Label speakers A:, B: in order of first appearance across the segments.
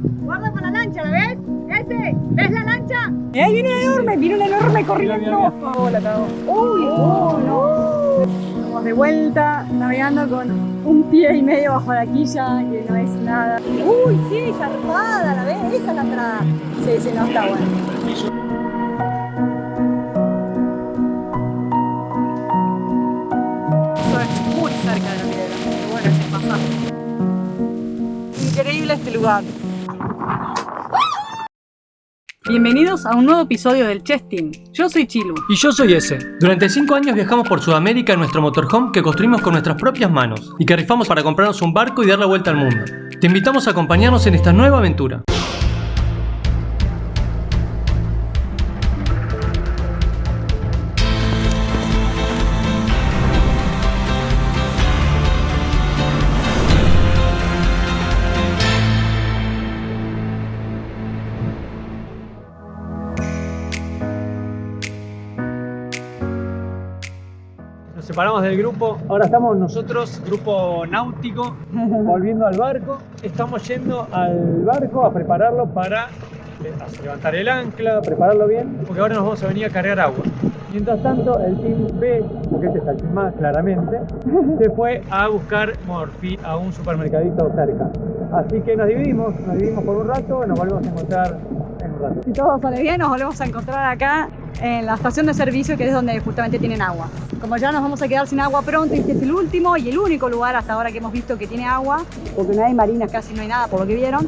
A: Guarda con la lancha, ¿la ves? ¿Ves la lancha? ¡Ahí viene una enorme corriendo! ¡Oh, la cagó! ¡Uy! ¡Oh, no! Estamos de vuelta, navegando con un pie y medio bajo la quilla, que no es nada. ¡Uy, sí! ¡Zarpada! ¿La ves? Esa es la entrada. Sí, no, está bueno. Eso es muy cerca de la piedra. Pero bueno, es el pasaje. Increíble este lugar. Bienvenidos a un nuevo episodio del Chess Team. Yo soy Chilu.
B: Y yo soy Ese. Durante 5 años viajamos por Sudamérica en nuestro motorhome que construimos con nuestras propias manos y que rifamos para comprarnos un barco y dar la vuelta al mundo. Te invitamos a acompañarnos en esta nueva aventura. Nos separamos del grupo, ahora estamos nosotros, grupo náutico, volviendo al barco. Estamos yendo al barco a prepararlo para levantar el ancla, prepararlo bien, porque ahora nos vamos a venir a cargar agua. Mientras tanto, el team B, porque este es el team A claramente, se fue a buscar morfi a un supermercadito cerca. Así que nos dividimos por un rato, nos volvemos a encontrar en un rato.
A: Si todo sale bien, nos volvemos a encontrar acá en la estación de servicio, que es donde justamente tienen agua. Como ya nos vamos a quedar sin agua pronto, este es el último y el único lugar hasta ahora que hemos visto que tiene agua, porque no hay marinas, casi no hay nada por lo que vieron.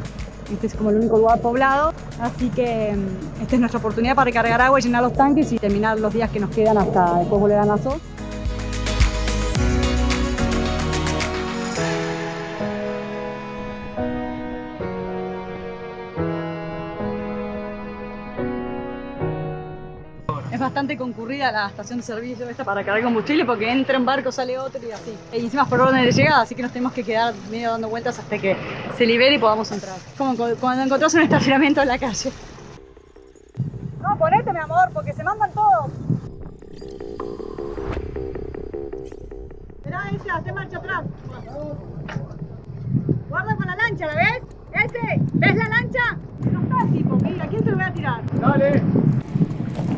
A: Este es como el único lugar poblado, así que esta es nuestra oportunidad para recargar agua y llenar los tanques y terminar los días que nos quedan hasta después volver a Nassau. Es bastante concurrida la estación de servicio esta para cargar combustible porque entra un barco, sale otro y así. Y encima es por orden de llegada, así que nos tenemos que quedar medio dando vueltas hasta que se libere y podamos entrar. Como cuando encontrás un estacionamiento en la calle. No, ponete mi amor, porque se mandan todos. Esperá ella, hace marcha atrás. Guarda con la lancha, ¿la ves? ¿Ves la lancha? No está el tipo, mira, ¿a quién se lo voy a tirar?
B: ¡Dale!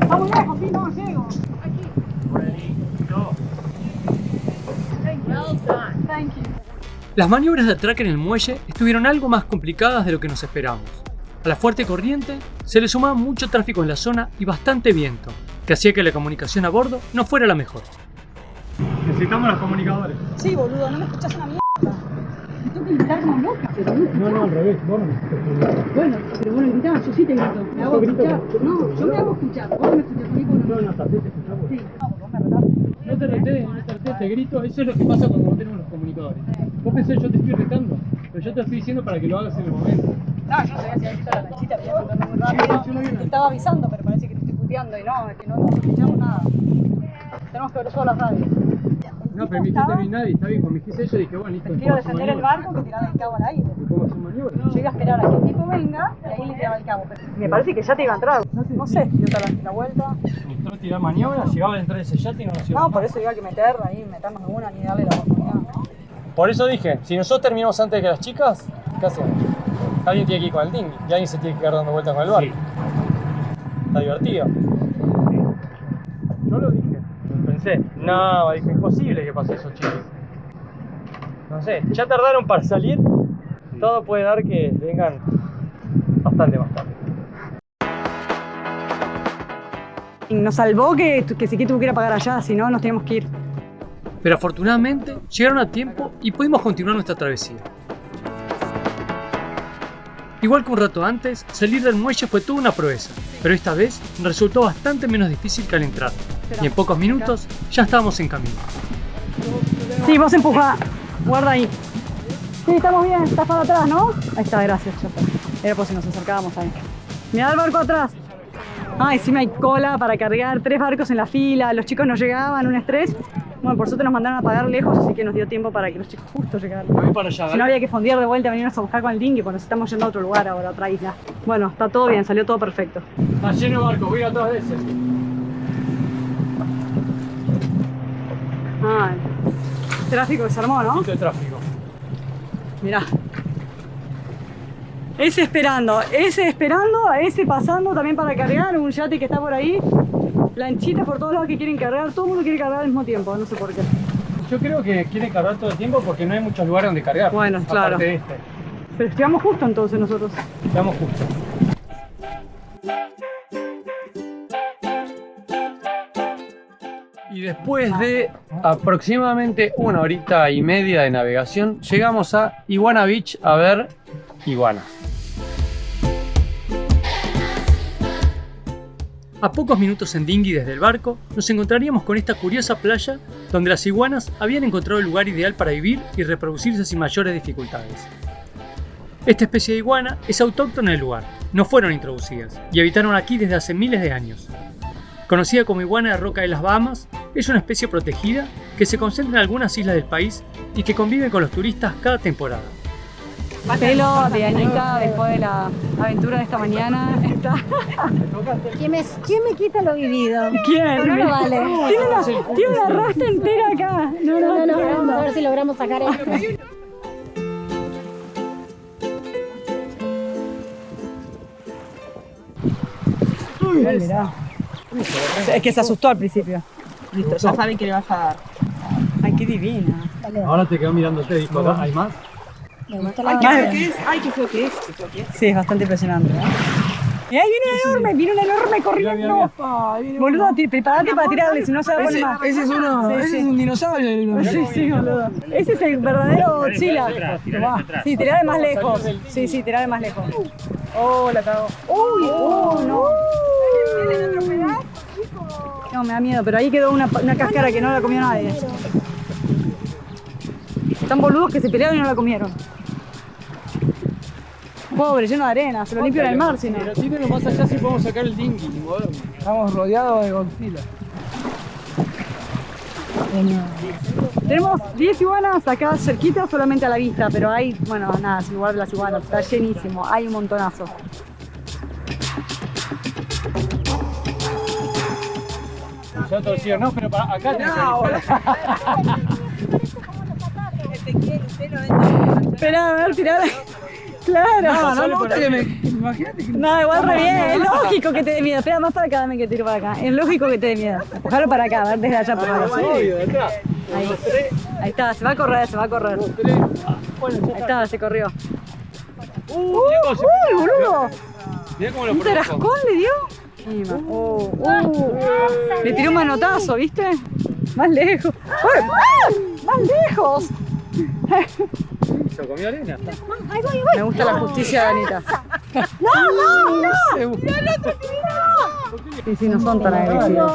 A: Está muy lejos, sí, no llego. Aquí.
B: Ready, go.
A: Thank you.
B: Las maniobras de atraque en el muelle estuvieron algo más complicadas de lo que nos esperamos. A la fuerte corriente se le sumaba mucho tráfico en la zona y bastante viento, que hacía que la comunicación a bordo no fuera la mejor. Necesitamos los comunicadores.
A: Sí, boludo, no me escuchás una mierda. Me tengo que gritar como loca.
B: No, al revés, vos no me escuchás.
A: Bueno, pero vos lo gritás, yo sí te grito. Me hago escuchar. No, yo me hago escuchar. Vos no me escuchás, a mí por
B: No, no, también te escuchamos.
A: Sí, no, porque vos me retás.
B: No te retés, te grito. Eso es lo que pasa cuando no tenemos los comunicadores. Vos pensás yo te estoy retando, pero yo te estoy diciendo para que lo hagas en el momento.
A: No, yo sabía si había visto la lanchita, venía contando muy rápido. Te estaba avisando, pero parece que te estoy puteando y no, es que no escuchamos nada. Tenemos que ver solo las radios.
B: No, pero me dijiste no hay nadie, está bien, cuando me dijiste eso dije, bueno, listo.
A: Prefiero defender el barco que tirar el cabo al aire.
B: ¿Y cómo hacen maniobra?
A: Yo iba a esperar a que el tipo venga y ahí le tiraba el cabo. Pero me parece que ya te iba a entrar. No sé, dio la vuelta.
B: Entró a tirar maniobra, llegaba a entrar ese yate y no nos iba.
A: No, por eso iba que meternos de una ni darle la oportunidad.
B: Por eso dije, si nosotros terminamos antes que las chicas, ¿qué hacemos? Alguien tiene que ir con el dinghy y alguien se tiene que quedar dando vueltas con el barco. Sí. Está divertido. Yo lo dije. Pensé, no, dije, imposible que pase eso, chicos. No sé, ya tardaron para salir. Todo puede dar que vengan bastante más tarde.
A: Nos salvó que si que tuvo que ir a pagar allá, si no nos teníamos que ir.
B: Pero afortunadamente llegaron a tiempo y pudimos continuar nuestra travesía. Igual que un rato antes, salir del muelle fue toda una proeza, pero esta vez resultó bastante menos difícil que al entrar, y en pocos minutos ya estábamos en camino.
A: Sí, vos empuja, guarda ahí. Sí, estamos bien, estás para atrás, ¿no? Ahí está, gracias, ya está. Era por si nos acercábamos ahí. Mirá el barco atrás. Ah, encima hay cola para cargar, 3 barcos en la fila, los chicos no llegaban, un estrés. Bueno, por suerte nos mandaron a pagar lejos, así que nos dio tiempo para que los chicos justo llegaran.
B: Voy para allá,
A: si no había que fondear de vuelta, venirnos a buscar con el dinghy, porque nos estamos yendo a otro lugar ahora, a otra isla. Bueno, está todo bien, salió todo perfecto.
B: Está lleno de barcos, voy a atrás de ese.
A: Ah, el tráfico que se armó, ¿no?
B: Mucho de tráfico.
A: Mirá. Ese esperando, ese pasando también para cargar, un yate que está por ahí, lanchitas por todos lados que quieren cargar, todo el mundo quiere cargar al mismo tiempo, no sé por qué.
B: Yo creo que quiere cargar todo el tiempo porque no hay muchos lugares donde cargar.
A: Bueno, claro.
B: Aparte de este.
A: Pero llegamos justo entonces nosotros.
B: Estamos justo. Y después de aproximadamente 1 horita y media de navegación, llegamos a Iguana Beach a ver iguanas. A pocos minutos en dinghy desde el barco, nos encontraríamos con esta curiosa playa donde las iguanas habían encontrado el lugar ideal para vivir y reproducirse sin mayores dificultades. Esta especie de iguana es autóctona del lugar, no fueron introducidas y habitaron aquí desde hace miles de años. Conocida como iguana de roca de las Bahamas, es una especie protegida que se concentra en algunas islas del país y que convive con los turistas cada temporada.
A: Pelo de Anita después de la aventura de esta mañana está...
C: ¿Quién me quita lo vivido?
A: ¿Quién?
C: No lo vale.
A: Tiene una rasta entera acá.
C: No, vamos a ver si logramos sacar esto.
A: Mirá. Es que se asustó al principio.
D: Listo, ya saben que le vas a dar.
A: Ay, qué divina.
B: Ahora te quedo mirándote y dijo, ¿hay más?
C: Me gustó
D: Ay,
C: la
D: qué
C: base.
D: feo que es. Ay, qué feo que es.
A: Sí, es bastante impresionante. Y ahí viene una enorme corriendo. Boludo, prepárate para tirarle, si no se va a poner más.
D: Ese es un dinosaurio.
A: Sí, boludo. Ese es el verdadero Godzilla. Sí, tirá de más lejos. Sí, tirá de más lejos. Oh, la cagó. Uy, no. No, me da miedo, pero ahí quedó una cáscara que no la comió nadie. Están boludos que se pelearon y no la comieron. Pobre, lleno de arena, se lo limpian en el mar, si no.
B: Pero tírenlo más allá si podemos sacar el dinghy.
D: Estamos rodeados de Godzilla.
A: Tenemos 10 iguanas acá cerquita, solamente a la vista, pero hay, bueno, nada, es el lugar de las iguanas, está llenísimo, hay un montonazo.
B: Yo torcido, no, pero para acá tenés
A: Esperá, a ver, tirá. Claro.
D: No, gusta que me... Imagínate que...
A: No, igual re bien, es lógico que te dé miedo. Espera, más para acá, dame que tiro para acá. Es lógico que te dé miedo. Empujalo para acá, a ver, desde allá para acá. Ahí está, se va a correr. Ahí está, se corrió. ¡Uy, boludo!
B: Mirá cómo lo
A: ¿Un
B: provocó.
A: tarascón le dio? Le tiró un manotazo, ¿viste? Más lejos. ¡Más lejos!
B: ¿Se comió arena?
A: Me gusta la justicia de Anita. ¡No! Sí, no son tan agresivos.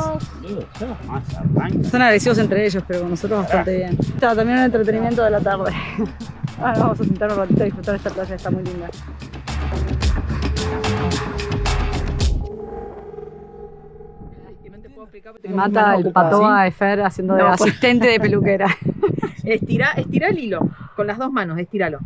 A: Son agresivos entre ellos, pero con nosotros bastante bien. Está también un entretenimiento de la tarde. Ahora vamos a sentarnos un ratito a disfrutar de esta playa, está muy linda. Me mata el patoa de Fer haciendo de asistente de peluquera.
D: Estira el hilo con las dos manos, estíralo.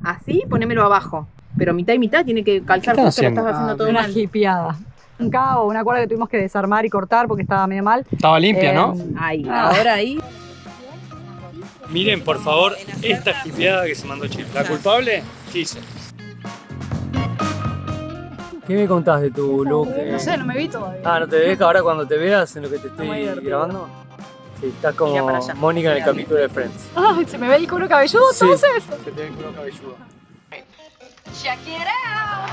D: Así, ponémelo abajo. Pero mitad y mitad tiene que calzar
B: ¿Qué están
D: justo, lo
B: haciendo?
D: estás haciendo todo
A: Una
D: mal.
A: hipiada. Un cabo, una cuerda que tuvimos que desarmar y cortar porque estaba medio mal.
B: Estaba limpia, ¿no?
D: Ahí, ahora ahí.
B: Miren, por favor, esta jipeada que se mandó Chile. ¿La culpable? Chise. ¿Qué me contás de tu look?
A: No sé, no me vi todavía.
B: Ah, ¿no te ves ahora cuando te veas en lo que te estoy
A: Muy divertido.
B: grabando? Sí, estás
D: Mira
B: como
D: para allá.
B: Mónica en el capítulo de Friends.
A: Ay, se me ve el culo cabelludo
B: Sí,
A: entonces.
B: se te ve el culo cabelludo.
E: Check it out.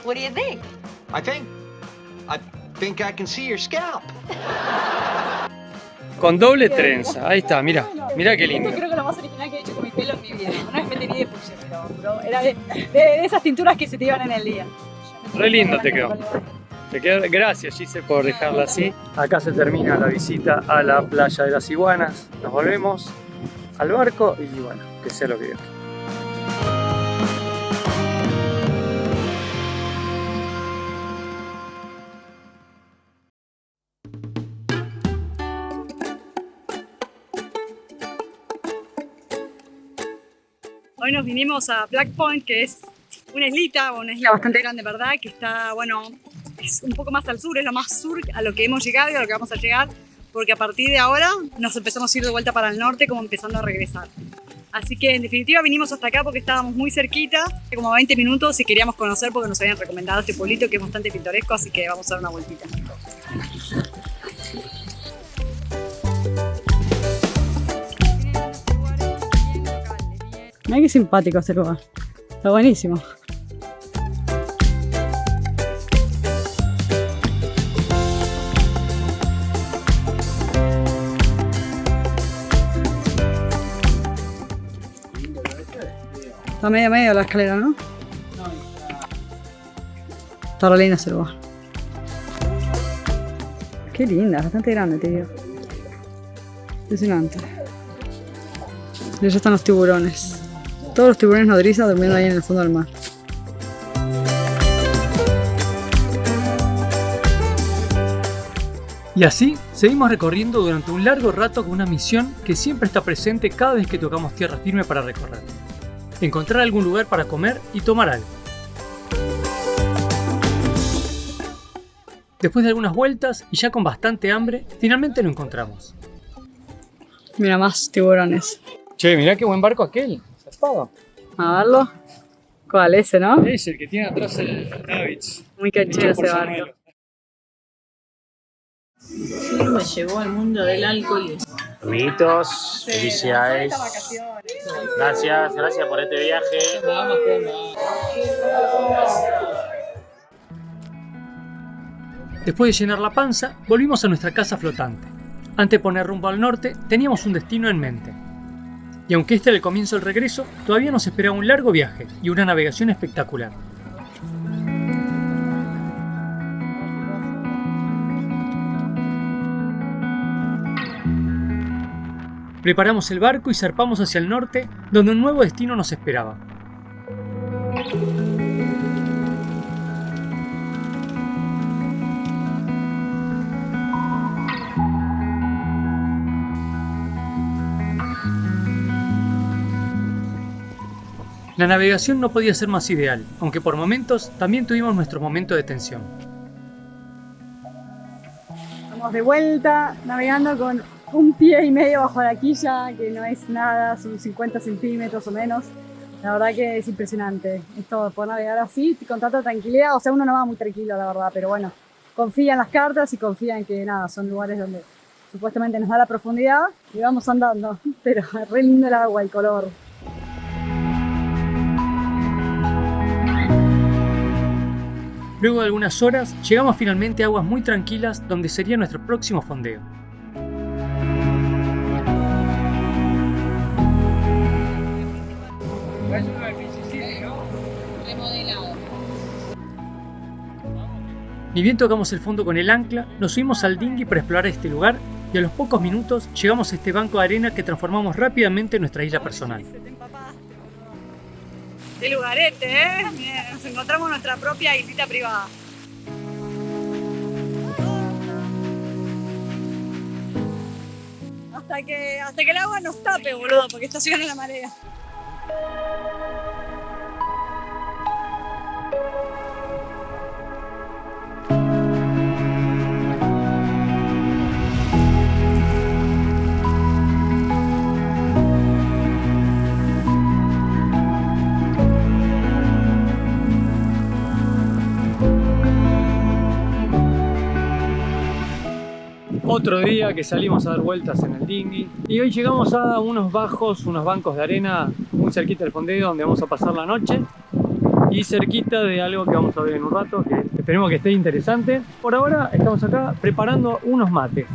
E: What do you think?
F: I think I can see your scalp.
B: Con doble trenza, ahí está, mira qué lindo.
A: Esto creo que lo más original que he hecho con mi pelo en mi vida. Una vez me tenía de fucsia, pero era de esas tinturas que se te iban en el día.
B: Re lindo te quedó. Gracias, Gise, por dejarla así. Acá se termina la visita a la playa de las iguanas. Nos volvemos al barco y bueno, que sea lo que Dios quiera.
A: Hoy nos vinimos a Black Point, que es una isla bastante grande, ¿verdad? Que está, bueno, es un poco más al sur, es lo más sur a lo que hemos llegado y a lo que vamos a llegar, porque a partir de ahora nos empezamos a ir de vuelta para el norte, como empezando a regresar. Así que en definitiva vinimos hasta acá porque estábamos muy cerquita, como 20 minutos, y queríamos conocer porque nos habían recomendado este pueblito que es bastante pintoresco, así que vamos a dar una vueltita. Mirá qué simpático este lugar, está buenísimo. Está medio la escalera, ¿no? Está re linda ese lugar. Qué linda, bastante grande, te digo. Impresionante. Y allá están los tiburones. Todos los tiburones nodrizas durmiendo ahí en el fondo del mar.
B: Y así seguimos recorriendo durante un largo rato con una misión que siempre está presente cada vez que tocamos tierra firme para recorrer. Encontrar algún lugar para comer y tomar algo. Después de algunas vueltas y ya con bastante hambre, finalmente lo encontramos.
A: Mira, más tiburones.
B: Che, mirá qué buen barco aquel. Zarpado.
A: A verlo. ¿Cuál? Ese, ¿no?
B: Es el que tiene atrás el Ravitz.
A: Muy canchero ese barco.
D: Me llevó al mundo del alcohol.
G: Amiguitos, felicidades. Gracias por este viaje.
B: Después de llenar la panza, volvimos a nuestra casa flotante. Antes de poner rumbo al norte, teníamos un destino en mente. Y aunque este era el comienzo del regreso, todavía nos esperaba un largo viaje y una navegación espectacular. Preparamos el barco y zarpamos hacia el norte, donde un nuevo destino nos esperaba. La navegación no podía ser más ideal, aunque por momentos también tuvimos nuestro momento de tensión.
A: Estamos de vuelta, navegando con un pie y medio bajo la quilla, que no es nada, son 50 centímetros o menos. La verdad que es impresionante esto, poder navegar así, con tanta tranquilidad. O sea, uno no va muy tranquilo, la verdad, pero bueno, confía en las cartas y confía en que nada, son lugares donde supuestamente nos da la profundidad y vamos andando. Pero es re lindo el agua, el color.
B: Luego de algunas horas, llegamos finalmente a aguas muy tranquilas donde sería nuestro próximo fondeo. Ni bien tocamos el fondo con el ancla, nos subimos al dinghy para explorar este lugar y a los pocos minutos llegamos a este banco de arena que transformamos rápidamente en nuestra isla personal.
A: Qué lugarete, ¿eh? Nos encontramos nuestra propia islita privada. Hasta que el agua nos tape, boludo, porque está subiendo la marea.
B: Otro día que salimos a dar vueltas en el dinghy y hoy llegamos a unos bancos de arena muy cerquita del fondeo donde vamos a pasar la noche y cerquita de algo que vamos a ver en un rato que esperemos que esté interesante. Por ahora estamos acá preparando unos mates.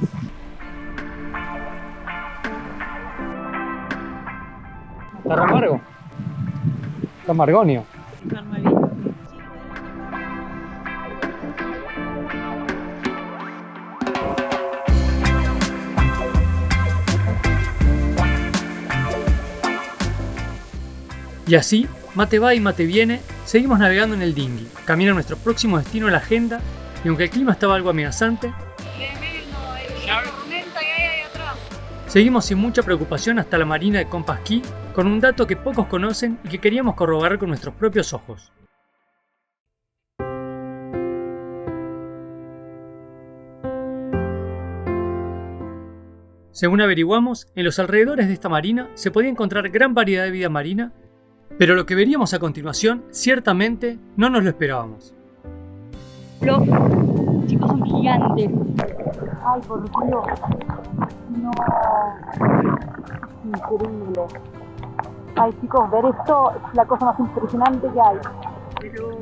B: ¿Está amargo? Está amargonio. Y así, mate va y mate viene, seguimos navegando en el dinghy, camino a nuestro próximo destino en la agenda, y aunque el clima estaba algo amenazante, seguimos sin mucha preocupación hasta la marina de Compass Key, con un dato que pocos conocen y que queríamos corroborar con nuestros propios ojos. Según averiguamos, en los alrededores de esta marina se podía encontrar gran variedad de vida marina, pero lo que veríamos a continuación ciertamente no nos lo esperábamos.
A: Los chicos son gigantes. Ay, por Dios. No. Increíble. Ay, chicos, ver esto es la cosa más impresionante que hay.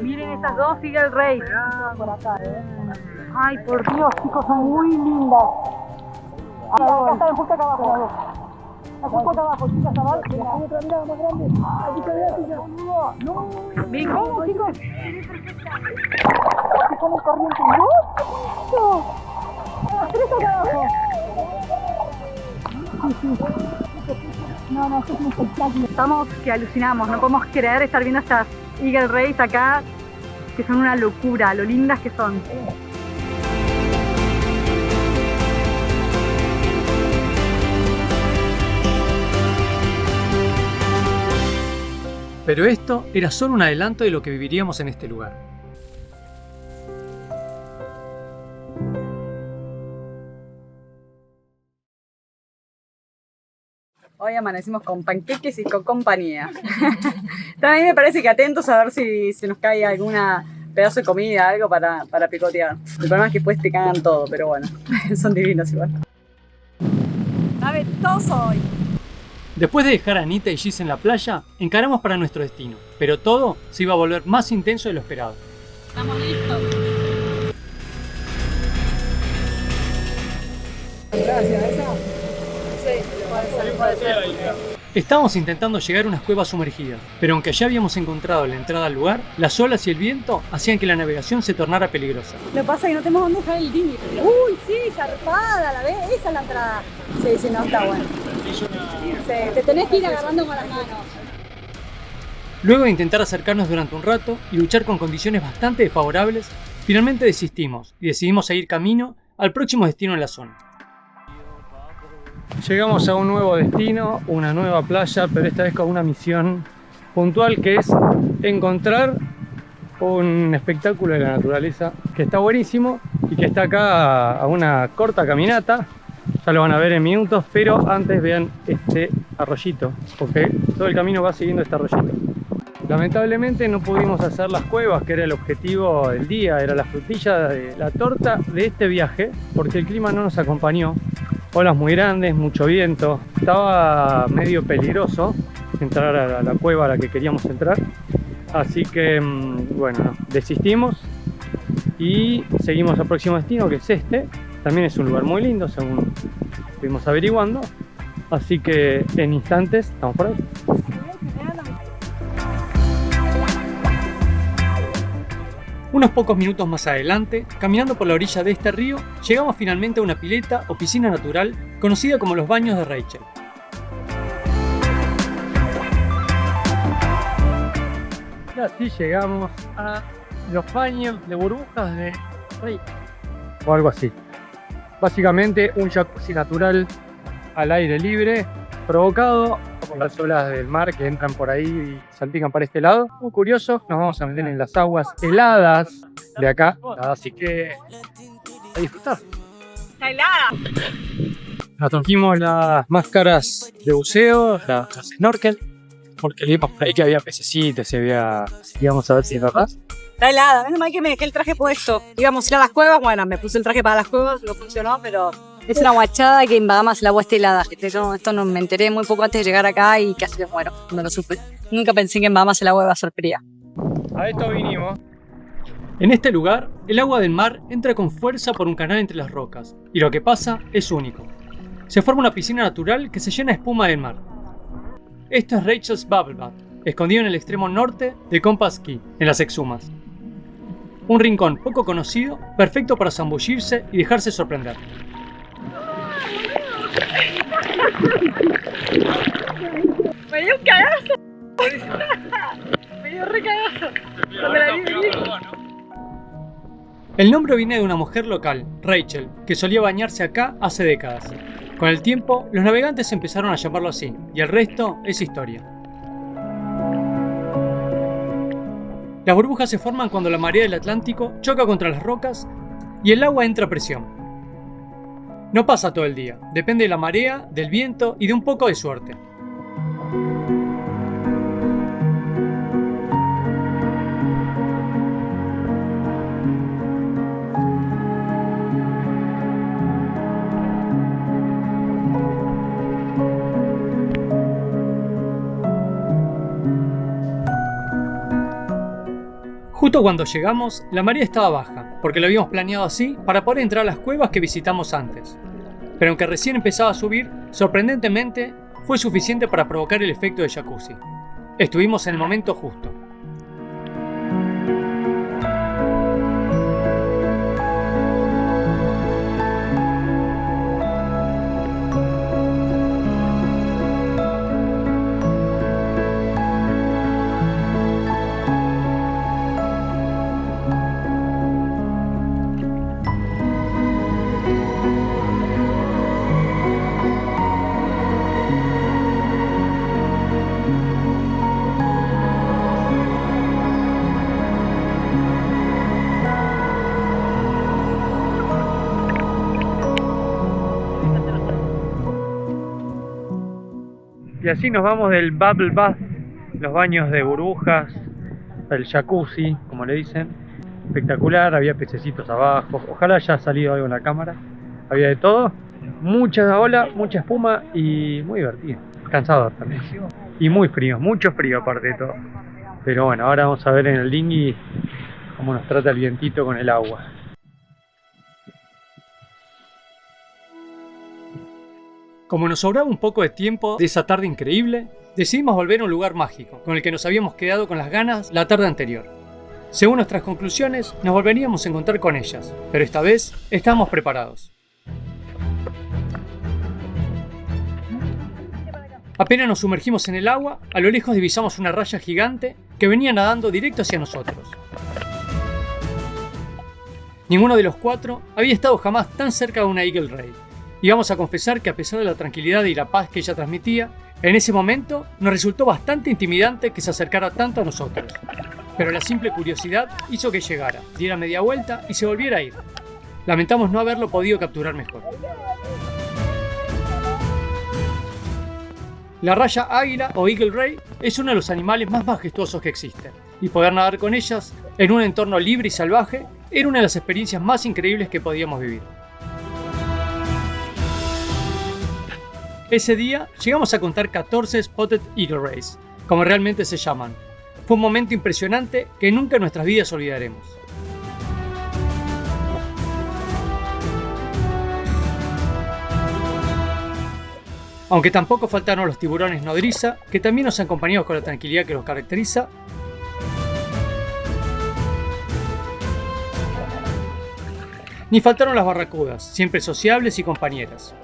A: Miren estas dos Eagle Ray. Por acá, Ay, por Dios, chicos, son muy lindas. Acá están justo acá abajo, las dos. Está justo acá abajo, chicas, abajo. Hay otra mirada más grande. Aquí te veo, boludo. No. ¿Ven cómo, chicos? Que son corrientes. ¡No! Las tres acá abajo. No, esto es un espectáculo. Estamos que alucinamos, no podemos creer estar viendo estas Eagle Rays acá, que son una locura, lo lindas que son.
B: Pero esto era solo un adelanto de lo que viviríamos en este lugar.
A: Hoy amanecimos con panqueques y con compañía. También me parece que atentos a ver si se nos cae alguna pedazo de comida, algo para picotear. El problema es que después te cagan todo, pero bueno, son divinos igual. Está ventoso hoy.
B: Después de dejar a Anita y Gis en la playa, encaramos para nuestro destino, pero todo se iba a volver más intenso de lo esperado.
A: Estamos listos. Gracias, esa. Sí, puede ser.
B: Estábamos intentando llegar a unas cuevas sumergidas, pero aunque ya habíamos encontrado la entrada al lugar, las olas y el viento hacían que la navegación se tornara peligrosa.
A: Lo que pasa es que no tenemos dónde dejar el dinghy. Uy, sí, zarpada, ¿la ves? Esa es la entrada. Sí, no, está bueno. Sí, te tenés que ir agarrando con las manos.
B: Luego de intentar acercarnos durante un rato y luchar con condiciones bastante desfavorables, finalmente desistimos y decidimos seguir camino al próximo destino en la zona. Llegamos a un nuevo destino, una nueva playa, pero esta vez con una misión puntual que es encontrar un espectáculo de la naturaleza que está buenísimo y que está acá a una corta caminata. Ya lo van a ver en minutos, pero antes vean este arroyito, porque todo el camino va siguiendo este arroyito. Lamentablemente no pudimos hacer las cuevas, que era el objetivo del día, era la frutilla de la torta de este viaje, porque el clima no nos acompañó. Olas muy grandes, mucho viento, estaba medio peligroso entrar a la cueva a la que queríamos entrar, así que bueno, desistimos y seguimos al próximo destino, que es este. También es un lugar muy lindo, según estuvimos averiguando, así que en instantes estamos por ahí. Unos pocos minutos más adelante, caminando por la orilla de este río, llegamos finalmente a una pileta o piscina natural conocida como los baños de Rachel. Y así llegamos a los baños de burbujas de Rachel, o algo así. Básicamente un jacuzzi natural al aire libre, provocado por las olas del mar que entran por ahí y salpican para este lado. Muy curioso, nos vamos a meter en las aguas heladas de acá, así que a disfrutar.
A: Está helada.
B: Nos trajimos las máscaras de buceo, las snorkel, porque vimos por ahí que había pececitos y había... Y vamos a ver si es verdad.
A: Está helada, menos mal que me dejé el traje puesto. Íbamos a ir a las cuevas, bueno, me puse el traje para las cuevas, no funcionó, pero es una guachada que en Bahamas el agua está helada. Yo esto no me enteré muy poco antes de llegar acá y casi me muero, no lo supe. Nunca pensé que en Bahamas el agua iba a ser fría.
B: A esto vinimos. En este lugar, el agua del mar entra con fuerza por un canal entre las rocas, y lo que pasa es único. Se forma una piscina natural que se llena de espuma del mar. Esto es Rachel's Bubble Bath, escondido en el extremo norte de Compass Key, en las Exumas. Un rincón poco conocido, perfecto para zambullirse y dejarse sorprender.
A: Me dio un cagazo. Me dio re cagazo.
B: El nombre viene de una mujer local, Rachel, que solía bañarse acá hace décadas. Con el tiempo, los navegantes empezaron a llamarlo así, y el resto es historia. Las burbujas se forman cuando la marea del Atlántico choca contra las rocas y el agua entra a presión. No pasa todo el día, depende de la marea, del viento y de un poco de suerte. Justo cuando llegamos, la marea estaba baja, porque lo habíamos planeado así para poder entrar a las cuevas que visitamos antes. Pero aunque recién empezaba a subir, sorprendentemente fue suficiente para provocar el efecto de jacuzzi. Estuvimos en el momento justo. Y así nos vamos del bubble bath, los baños de burbujas, el jacuzzi, como le dicen. Espectacular, había pececitos abajo, ojalá haya salido algo en la cámara. Había de todo, mucha ola, mucha espuma y muy divertido. Cansador también. Y muy frío, mucho frío aparte de todo. Pero bueno, ahora vamos a ver en el dinghy cómo nos trata el vientito con el agua. Como nos sobraba un poco de tiempo de esa tarde increíble, decidimos volver a un lugar mágico, con el que nos habíamos quedado con las ganas la tarde anterior. Según nuestras conclusiones, nos volveríamos a encontrar con ellas, pero esta vez estábamos preparados. Apenas nos sumergimos en el agua, a lo lejos divisamos una raya gigante que venía nadando directo hacia nosotros. Ninguno de los cuatro había estado jamás tan cerca de una Eagle Ray. Y vamos a confesar que a pesar de la tranquilidad y la paz que ella transmitía, en ese momento nos resultó bastante intimidante que se acercara tanto a nosotros. Pero la simple curiosidad hizo que llegara, diera media vuelta y se volviera a ir. Lamentamos no haberlo podido capturar mejor. La raya águila o Eagle Ray es uno de los animales más majestuosos que existen, y poder nadar con ellas en un entorno libre y salvaje era una de las experiencias más increíbles que podíamos vivir. Ese día llegamos a contar 14 Spotted Eagle Rays, como realmente se llaman. Fue un momento impresionante que nunca en nuestras vidas olvidaremos. Aunque tampoco faltaron los tiburones nodriza, que también nos acompañaron con la tranquilidad que los caracteriza. Ni faltaron las barracudas, siempre sociables y compañeras.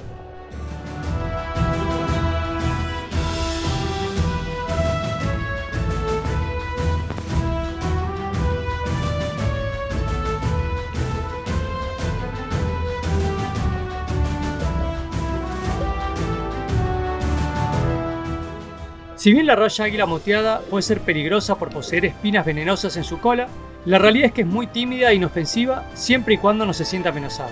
B: Si bien la raya águila moteada puede ser peligrosa por poseer espinas venenosas en su cola, la realidad es que es muy tímida e inofensiva siempre y cuando no se sienta amenazada.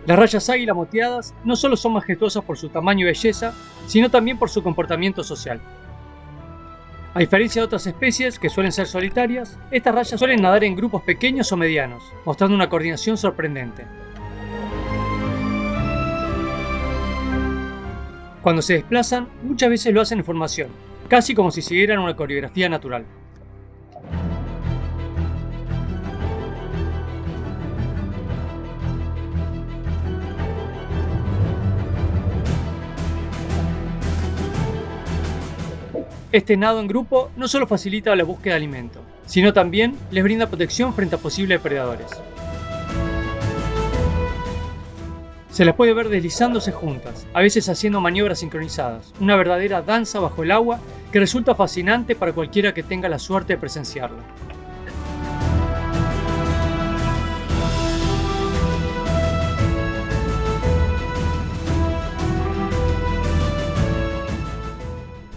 B: Las rayas águila moteadas no solo son majestuosas por su tamaño y belleza, sino también por su comportamiento social. A diferencia de otras especies que suelen ser solitarias, estas rayas suelen nadar en grupos pequeños o medianos, mostrando una coordinación sorprendente. Cuando se desplazan, muchas veces lo hacen en formación, casi como si siguieran una coreografía natural. Este nado en grupo no solo facilita la búsqueda de alimento, sino también les brinda protección frente a posibles depredadores. Se las puede ver deslizándose juntas, a veces haciendo maniobras sincronizadas, una verdadera danza bajo el agua que resulta fascinante para cualquiera que tenga la suerte de presenciarla.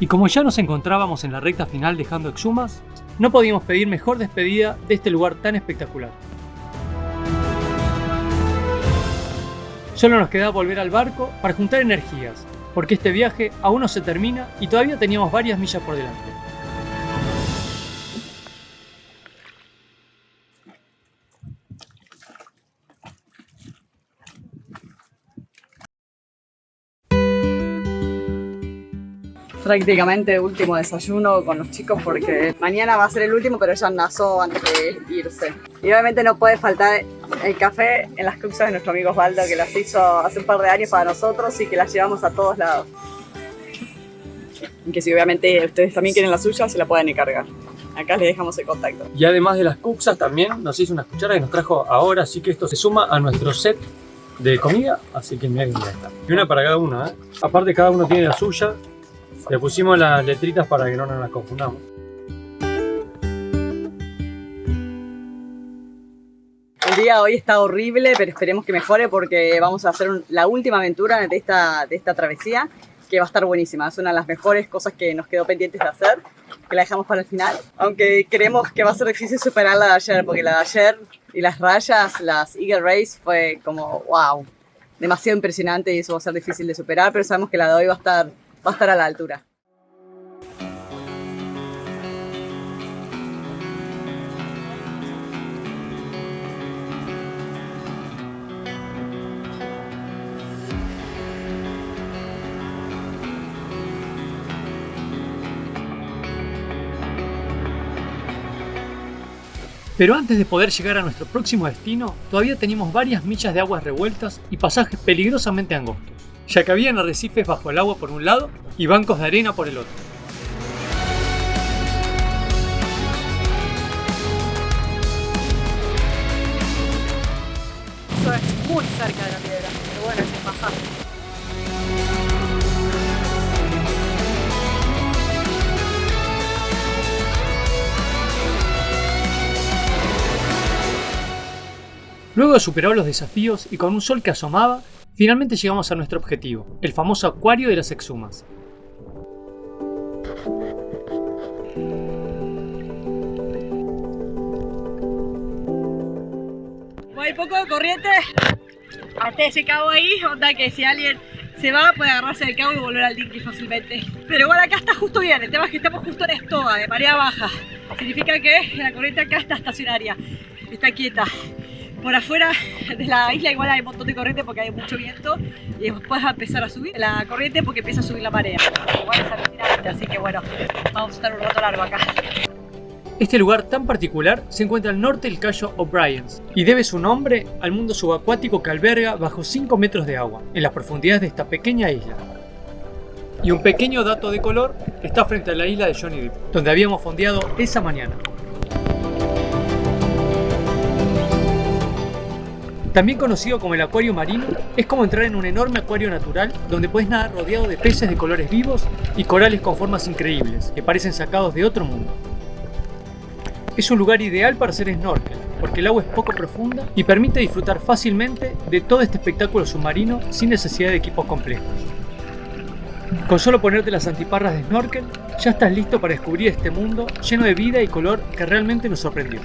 B: Y como ya nos encontrábamos en la recta final dejando Exumas, no podíamos pedir mejor despedida de este lugar tan espectacular. Solo nos quedaba volver al barco para juntar energías, porque este viaje aún no se termina y todavía teníamos varias millas por delante.
A: Prácticamente último desayuno con los chicos porque mañana va a ser el último, pero ella nació antes de irse. Y obviamente no puede faltar el café en las cuxas de nuestro amigo Osvaldo, que las hizo hace un par de años para nosotros y que las llevamos a todos lados. Y que si obviamente ustedes también quieren la suya, se la pueden encargar. Acá les dejamos el contacto.
B: Y además de las cuxas también nos hizo unas cucharas que nos trajo ahora, así que esto se suma a nuestro set de comida, así que miren, ya está. Y una para cada uno, ¿eh? Aparte cada uno tiene la suya. Le pusimos las letritas para que no nos las confundamos.
A: El día de hoy está horrible, pero esperemos que mejore porque vamos a hacer la última aventura de esta travesía, que va a estar buenísima. Es una de las mejores cosas que nos quedó pendientes de hacer, que la dejamos para el final. Aunque creemos que va a ser difícil superar la de ayer, porque la de ayer y las rayas, las Eagle Race, fue como wow, demasiado impresionante y eso va a ser difícil de superar, pero sabemos que la de hoy va a estar a la altura.
B: Pero antes de poder llegar a nuestro próximo destino, todavía teníamos varias millas de aguas revueltas y pasajes peligrosamente angostos, ya que habían arrecifes bajo el agua por un lado y bancos de arena por el otro.
A: Eso es muy cerca de la piedra, pero bueno, es el pasaje.
B: Luego de superar los desafíos y con un sol que asomaba, finalmente llegamos a nuestro objetivo, el famoso acuario de las Exumas.
A: Hay poco de corriente hasta ese cabo ahí, onda que si alguien se va puede agarrarse del cabo y volver al dique fácilmente. Pero igual acá está justo bien, el tema es que estamos justo en estoa, de marea baja. Significa que la corriente acá está estacionaria, está quieta. Por afuera de la isla igual hay un montón de corriente porque hay mucho viento y después va a empezar a subir la corriente porque empieza a subir la marea. Igual es alucinante, así que bueno, vamos a estar un rato largo acá.
B: Este lugar tan particular se encuentra al norte del Cayo O'Briens y debe su nombre al mundo subacuático que alberga bajo 5 metros de agua en las profundidades de esta pequeña isla. Y un pequeño dato de color está frente a la isla de Johnny Depp, donde habíamos fondeado esa mañana. También conocido como el acuario marino, es como entrar en un enorme acuario natural donde puedes nadar rodeado de peces de colores vivos y corales con formas increíbles que parecen sacados de otro mundo. Es un lugar ideal para hacer snorkel, porque el agua es poco profunda y permite disfrutar fácilmente de todo este espectáculo submarino sin necesidad de equipos complejos. Con solo ponerte las antiparras de snorkel, ya estás listo para descubrir este mundo lleno de vida y color que realmente nos sorprendió.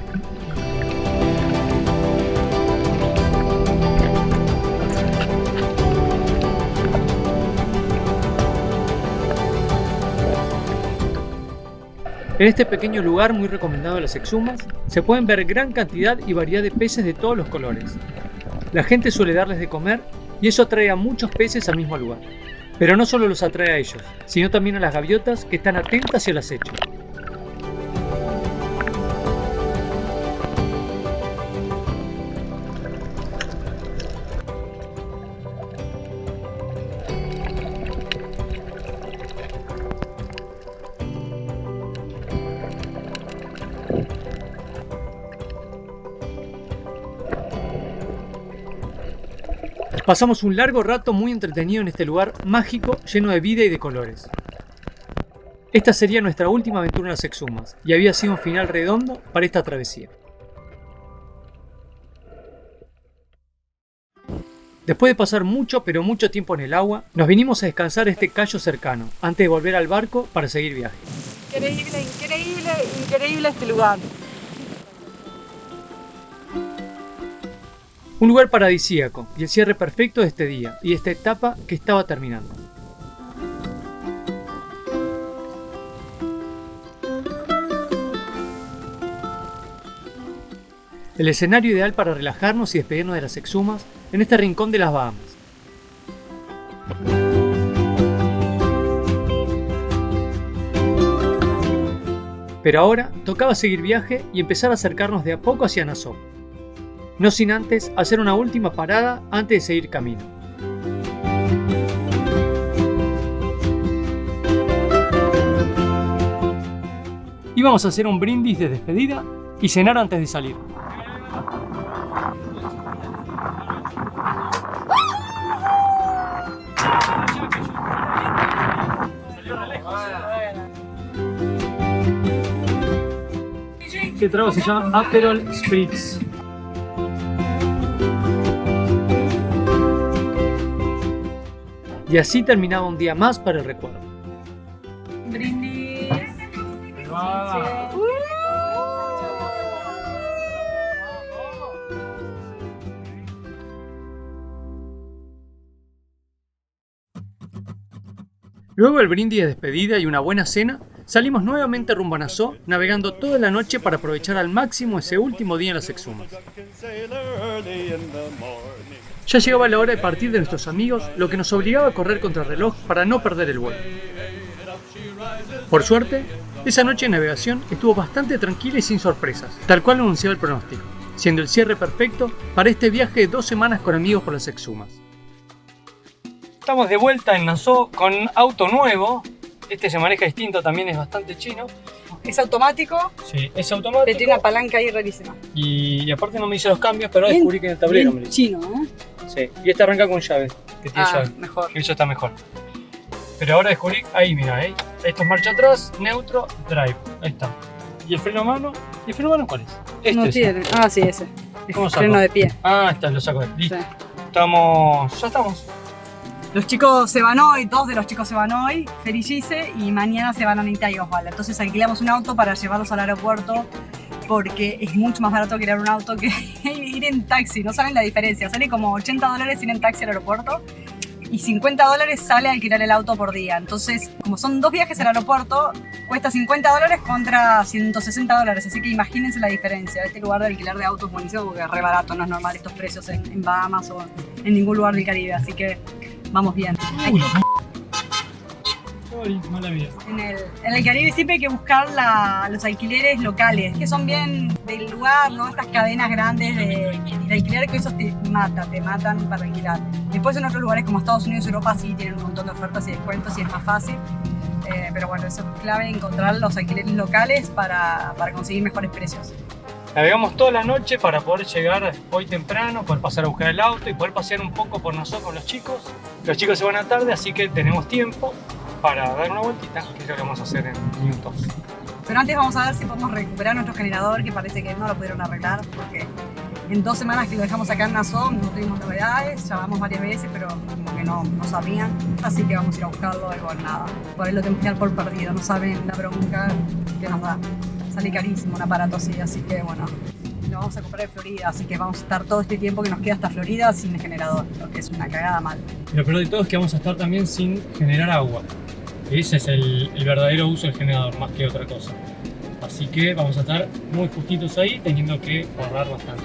B: En este pequeño lugar muy recomendado de las Exumas, se pueden ver gran cantidad y variedad de peces de todos los colores. La gente suele darles de comer y eso atrae a muchos peces al mismo lugar. Pero no solo los atrae a ellos, sino también a las gaviotas que están atentas y al acecho. Pasamos un largo rato muy entretenido en este lugar mágico lleno de vida y de colores. Esta sería nuestra última aventura en las Exumas y había sido un final redondo para esta travesía. Después de pasar mucho pero mucho tiempo en el agua, nos vinimos a descansar a este cayo cercano, antes de volver al barco para seguir viaje.
A: Increíble, increíble, increíble este lugar.
B: Un lugar paradisíaco y el cierre perfecto de este día y de esta etapa que estaba terminando. El escenario ideal para relajarnos y despedirnos de las exhumas en este rincón de las Bahamas. Pero ahora tocaba seguir viaje y empezar a acercarnos de a poco hacia Nassau. No sin antes hacer una última parada antes de seguir camino. Íbamos a hacer un brindis de despedida y cenar antes de salir. Este trago se llama Aperol Spritz. Y así terminaba un día más para el recuerdo.
D: Brindis.
B: Luego del brindis de despedida y una buena cena, salimos nuevamente rumbo a Nassau, navegando toda la noche para aprovechar al máximo ese último día en las exhumas. Ya llegaba la hora de partir de nuestros amigos, lo que nos obligaba a correr contra el reloj para no perder el vuelo. Por suerte, esa noche de navegación estuvo bastante tranquila y sin sorpresas, tal cual lo anunciaba el pronóstico, siendo el cierre perfecto para este viaje de 2 semanas con amigos por las exhumas. Estamos de vuelta en Nassau con auto nuevo. Este se maneja distinto, también es bastante chino.
A: Es automático,
B: Sí, es
A: pero
B: automático.
A: tiene una palanca ahí rarísima.
B: Y aparte no me dice los cambios, pero ahora descubrí que en el tablero me lo dice.
A: chino, ¿eh?
B: Sí, y este arranca con llave, que tiene llave.
A: Mejor.
B: Eso está mejor. Pero ahora descubrí, ahí mira, esto es marcha atrás, neutro, drive. Ahí está. ¿Y el freno a mano? ¿Y el freno a mano cuál es? Este
A: No
B: es.
A: tiene. Ah, sí, ese. Es
B: ¿Cómo saco?
A: freno de pie.
B: Ah, está, lo saco. Listo.
A: Sí.
B: Ya estamos.
A: Los chicos se van hoy, 2 de los chicos se van hoy, Fer y Gise, y mañana se van a Anita y Osvaldo. Entonces alquilamos un auto para llevarlos al aeropuerto porque es mucho más barato alquilar un auto que ir en taxi. No saben la diferencia. Sale como $80 ir en taxi al aeropuerto y $50 sale alquilar el auto por día. Entonces, como son 2 viajes al aeropuerto, cuesta $50 contra $160. Así que imagínense la diferencia. Este lugar de alquilar de autos es buenísimo porque es re barato, no es normal estos precios en Bahamas o en ningún lugar del Caribe. Así que vamos bien.
B: Mala vida.
A: En el Caribe siempre hay que buscar los alquileres locales, que son bien del lugar, ¿no? Estas cadenas grandes de alquiler que esos te matan para alquilar. Después en otros lugares como Estados Unidos y Europa sí tienen un montón de ofertas y descuentos y es más fácil. Pero bueno, eso es clave, encontrar los alquileres locales para conseguir mejores precios.
B: Navegamos toda la noche para poder llegar hoy temprano, poder pasar a buscar el auto y poder pasear un poco por Nassau con los chicos. Los chicos se van a tarde, así que tenemos tiempo para dar una vueltita, que es lo que vamos a hacer en minutos.
A: Pero antes vamos a ver si podemos recuperar nuestro generador, que parece que no lo pudieron arreglar, porque en 2 semanas que lo dejamos acá en Nassau no tuvimos novedades, llamamos varias veces, pero como que no sabían. Así que vamos a ir a buscarlo y bueno, nada, por ahí lo tenemos que dar por perdido, no saben la bronca que nos da. Sale carísimo un aparato así que bueno, lo vamos a comprar en Florida, así que vamos a estar todo este tiempo que nos queda hasta Florida sin el generador, lo que es una cagada mal.
B: Lo peor de todo es que vamos a estar también sin generar agua. Ese es el verdadero uso del generador, más que otra cosa. Así que vamos a estar muy justitos ahí, teniendo que ahorrar bastante.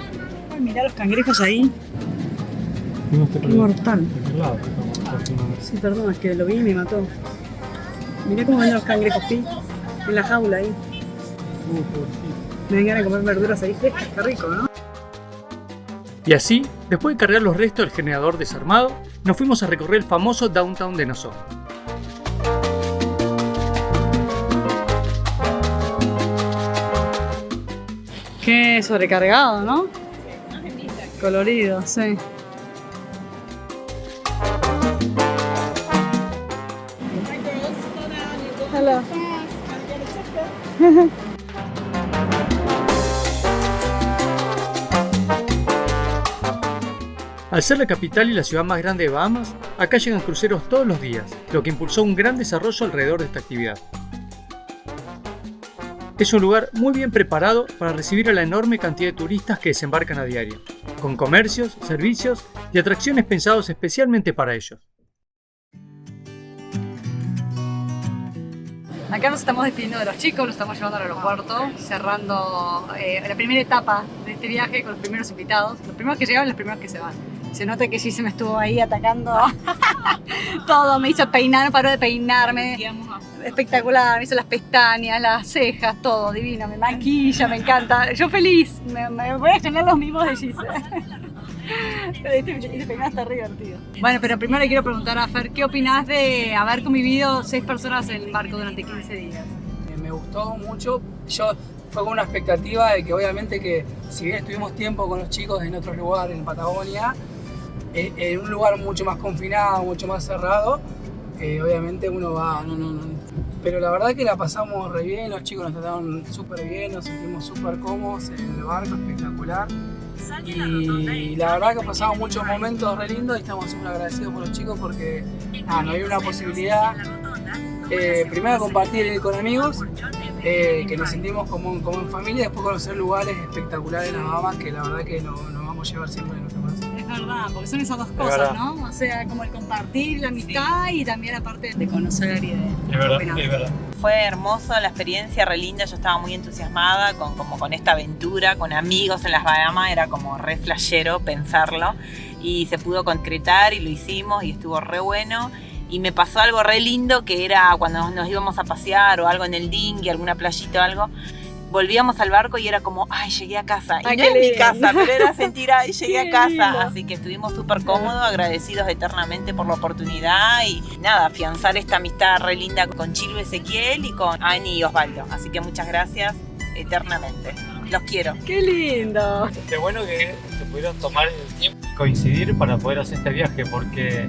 A: Ay, mirá los cangrejos ahí. Qué mortal. Sí, perdón, es que lo vi y me mató. Mirá cómo ven los cangrejos, ¿sí? En la jaula ahí. Me dan ganas de comer verduras ahí frescas, qué rico, ¿no?
B: Y así, después de cargar los restos del generador desarmado, nos fuimos a recorrer el famoso downtown de Nassau.
A: Qué sobrecargado, ¿no? Colorido, sí. Hello.
B: Al ser la capital y la ciudad más grande de Bahamas, acá llegan cruceros todos los días, lo que impulsó un gran desarrollo alrededor de esta actividad. Es un lugar muy bien preparado para recibir a la enorme cantidad de turistas que desembarcan a diario, con comercios, servicios y atracciones pensados especialmente para ellos.
A: Acá nos estamos despidiendo de los chicos, los estamos llevando al aeropuerto, cerrando la primera etapa de este viaje con los primeros invitados. Los primeros que llegan y los primeros que se van. Se nota que sí se me estuvo ahí atacando todo, me hizo peinar, paró de peinarme. Espectacular, me hizo las pestañas, las cejas, todo divino, me maquilla, me encanta. Yo feliz, me voy a estrenar los mimos de Gise. Este peinado está re divertido. Bueno, pero primero le quiero preguntar a Fer, ¿qué opinás de haber convivido 6 personas en el barco durante 15 días?
H: Me gustó mucho, fue con una expectativa de que obviamente que si bien estuvimos tiempo con los chicos en otros lugares, en Patagonia, en un lugar mucho más confinado, mucho más cerrado, obviamente uno va, pero la verdad que la pasamos re bien, los chicos nos trataron súper bien, nos sentimos súper cómodos en el barco, espectacular. Y la verdad que pasamos muchos momentos re lindos y estamos súper agradecidos por los chicos porque no hay una posibilidad, primero compartir con amigos, que nos sentimos como en familia, y después conocer lugares espectaculares en las Bahamas que la verdad que nos vamos a llevar siempre en nuestro corazón.
A: Es verdad, porque son esas dos cosas, ¿no? O sea, como el compartir, la amistad y también la parte de conocer y de opinar.
B: Es verdad.
I: Fue hermoso, la experiencia re linda, yo estaba muy entusiasmada con esta aventura, con amigos en las Bahamas, era como re flashero pensarlo y se pudo concretar y lo hicimos y estuvo re bueno. Y me pasó algo re lindo que era cuando nos íbamos a pasear o algo en el dinghy, alguna playita o algo, volvíamos al barco y era como, ay, llegué a casa. Y no es mi casa, pero era sentir, ay, llegué a casa. Así que estuvimos súper cómodos, agradecidos eternamente por la oportunidad y nada, afianzar esta amistad re linda con Chilu Ezequiel y con Ani y Osvaldo. Así que muchas gracias eternamente. Los quiero.
A: ¡Qué lindo!
B: Qué bueno que se pudieron tomar el tiempo y coincidir para poder hacer este viaje, porque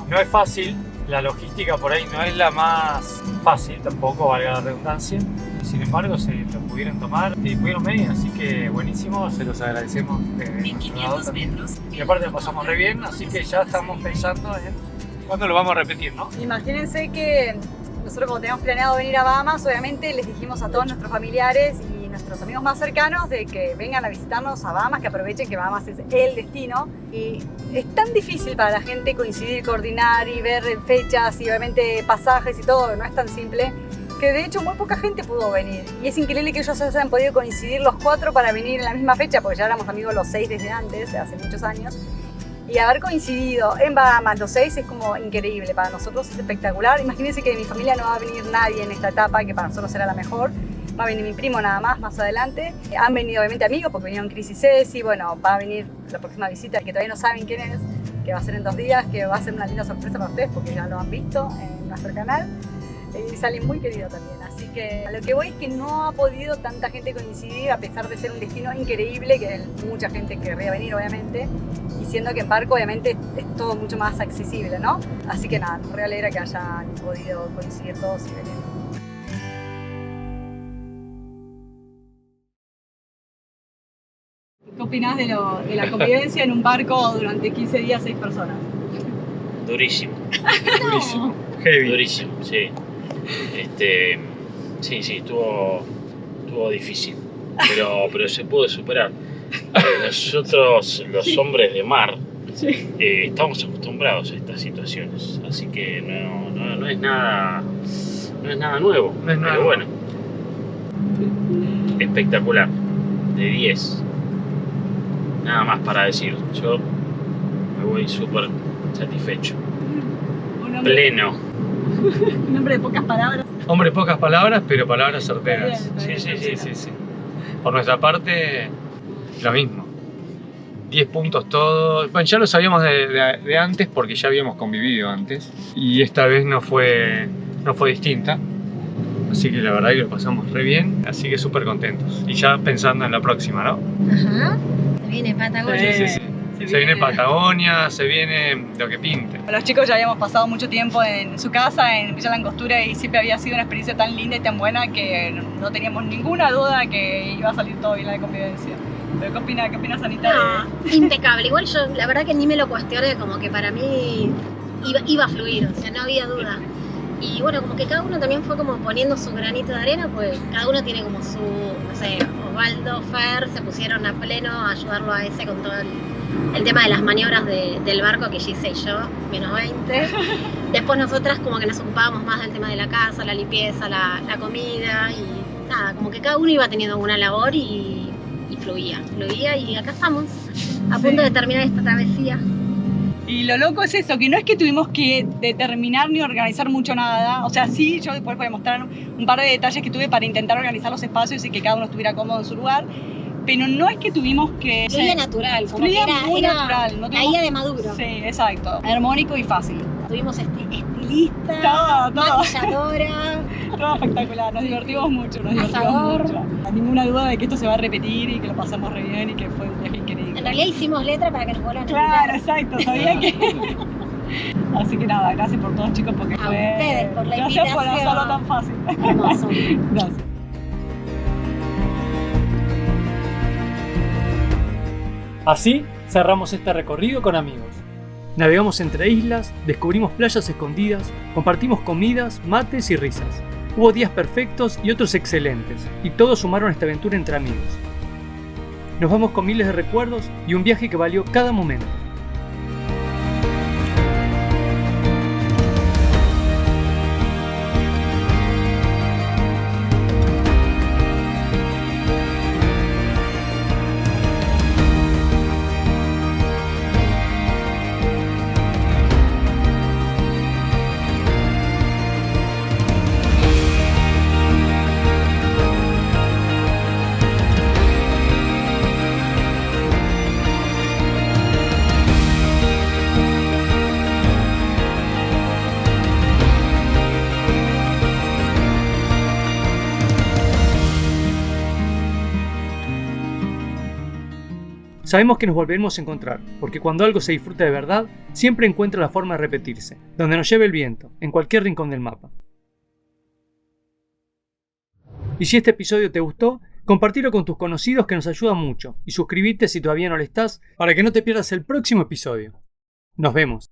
B: no es fácil, la logística por ahí no es la más fácil tampoco, valga la redundancia. Sin embargo, se lo pudieron tomar y pudieron venir, así que buenísimo, se los agradecemos. 1500 metros. Y aparte lo pasamos re bien, así que ya estamos pensando en cuándo lo vamos a repetir, ¿no?
A: Imagínense que nosotros como teníamos planeado venir a Bahamas, obviamente les dijimos a todos nuestros familiares y nuestros amigos más cercanos de que vengan a visitarnos a Bahamas, que aprovechen que Bahamas es el destino. Y es tan difícil para la gente coincidir, coordinar y ver fechas y obviamente pasajes y todo, no es tan simple, que de hecho muy poca gente pudo venir. Y es increíble que ellos hayan podido coincidir los 4 para venir en la misma fecha, porque ya éramos amigos los 6 desde antes, hace muchos años. Y haber coincidido en Bahamas los 6 es como increíble, para nosotros es espectacular. Imagínense que de mi familia no va a venir nadie en esta etapa, que para nosotros será la mejor. Va a venir mi primo nada más adelante. Han venido obviamente amigos, porque vinieron Cris y Ceci. Bueno, va a venir la próxima visita, que todavía no saben quién es, que va a ser en 2 días, que va a ser una linda sorpresa para ustedes, porque ya lo han visto en nuestro canal. Y sale muy querido también, así que a lo que voy es que no ha podido tanta gente coincidir a pesar de ser un destino increíble, que mucha gente querría venir obviamente, y siendo que en barco obviamente es todo mucho más accesible, ¿no? Así que nada, nos re alegra que hayan podido coincidir todos y venir. ¿Qué opinás de la convivencia en un barco durante 15 días, 6 personas?
G: Durísimo.
B: Durísimo. Heavy.
G: Durísimo, sí. Sí, estuvo difícil, pero se pudo superar. Nosotros, los hombres de mar, estamos acostumbrados a estas situaciones, así que no es nada nuevo, pero bueno, espectacular, de 10, nada más para decir. Yo me voy súper satisfecho, pleno.
A: Un hombre de pocas palabras.
B: Hombre de pocas palabras, pero palabras certeras.
A: Está bien.
B: Sí. Por nuestra parte, lo mismo. 10 puntos todos. Bueno, ya lo sabíamos de antes porque ya habíamos convivido antes. Y esta vez no fue distinta. Así que la verdad que lo pasamos re bien. Así que súper contentos. Y ya pensando en la próxima, ¿no?
C: Ajá. Se viene Patagonia.
B: Sí. Se viene Patagonia, se viene lo que pinte.
A: Los chicos ya habíamos pasado mucho tiempo en su casa, en Villa Langostura, y siempre había sido una experiencia tan linda y tan buena que no teníamos ninguna duda que iba a salir todo bien la convivencia. ¿Pero qué opina Sanita?
C: No, impecable. Igual yo, la verdad que ni me lo cuestioné, como que para mí iba a fluir, o sea, no había duda. Y bueno, como que cada uno también fue como poniendo su granito de arena, pues cada uno tiene como su, no sé, Osvaldo, Fer, se pusieron a pleno a ayudarlo a ese con todo el tema de las maniobras del barco que Gise y yo, menos 20. Después nosotras como que nos ocupábamos más del tema de la casa, la limpieza, la comida y nada, como que cada uno iba teniendo una labor y fluía y acá estamos, a punto de terminar esta travesía.
A: Y lo loco es eso, que no es que tuvimos que determinar ni organizar mucho nada. O sea, sí, yo después voy a mostrar un par de detalles que tuve para intentar organizar los espacios y que cada uno estuviera cómodo en su lugar. Pero no es que tuvimos que...
C: Fluía natural, como
A: fluía
C: que
A: muy
C: era
A: natural. No
C: caía de Maduro.
A: Sí, exacto. Armónico y fácil.
C: Tuvimos estilista,
A: Todo.
C: maquilladora,
A: Todo espectacular, nos divertimos mucho,
C: Asador.
A: mucho. No hay ninguna duda de que esto se va a repetir y que lo pasamos re bien y que fue un viaje increíble.
C: En realidad hicimos letra para que nos vuelvan a
A: Claro,
C: invitar.
A: exacto, sabía que... Así que nada, gracias por todos chicos porque
C: A
A: fue...
C: ustedes por la
A: Gracias por
C: invitación.
A: hacerlo tan fácil.
C: Hermoso.
A: Gracias.
B: Así cerramos este recorrido con amigos. Navegamos entre islas, descubrimos playas escondidas, compartimos comidas, mates y risas. Hubo días perfectos y otros excelentes, y todos sumaron a esta aventura entre amigos. Nos vamos con miles de recuerdos y un viaje que valió cada momento. Sabemos que nos volveremos a encontrar, porque cuando algo se disfruta de verdad, siempre encuentra la forma de repetirse, donde nos lleve el viento, en cualquier rincón del mapa. Y si este episodio te gustó, compartilo con tus conocidos que nos ayuda mucho, y suscríbete si todavía no lo estás, para que no te pierdas el próximo episodio. Nos vemos.